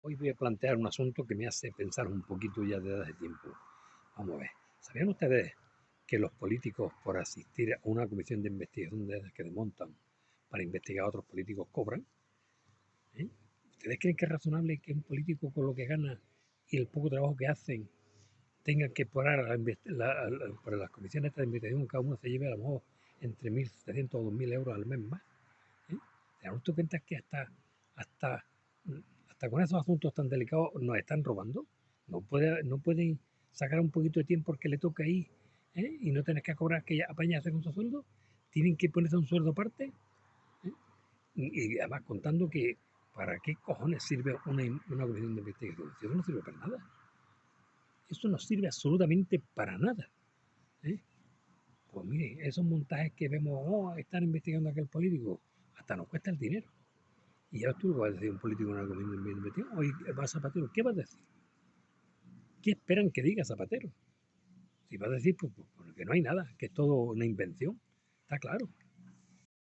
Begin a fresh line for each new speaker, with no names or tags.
Hoy voy a plantear un asunto que me hace pensar un poquito ya desde hace tiempo. Vamos a ver, ¿sabían ustedes que los políticos por asistir a una comisión de investigación de esas que desmontan para investigar a otros políticos cobran? ¿Eh? ¿Ustedes creen que es razonable que un político con lo que gana y el poco trabajo que hacen tenga que parar para las comisiones de investigación, cada uno se lleve a lo mejor entre 1.700 o 2.000 euros al mes más? ¿Eh? ¿Te das cuenta que hasta, hasta con esos asuntos tan delicados nos están robando? No pueden sacar un poquito de tiempo porque le toca ahí, y no tenés que cobrar que apañarse con su sueldo. Tienen que ponerse un sueldo aparte. ¿Eh? Y además contando que ¿para qué cojones sirve una comisión de investigación? Si eso no sirve para nada. Eso no sirve absolutamente para nada. ¿Eh? Pues mire, esos montajes que vemos, oh, están investigando a aquel político, hasta nos cuesta el dinero. Y ya tú lo vas a decir un político en una comisión de investigación, oye, va Zapatero, ¿qué vas a decir? ¿Qué esperan que diga Zapatero? Si vas a decir, pues que no hay nada, que es todo una invención, está claro.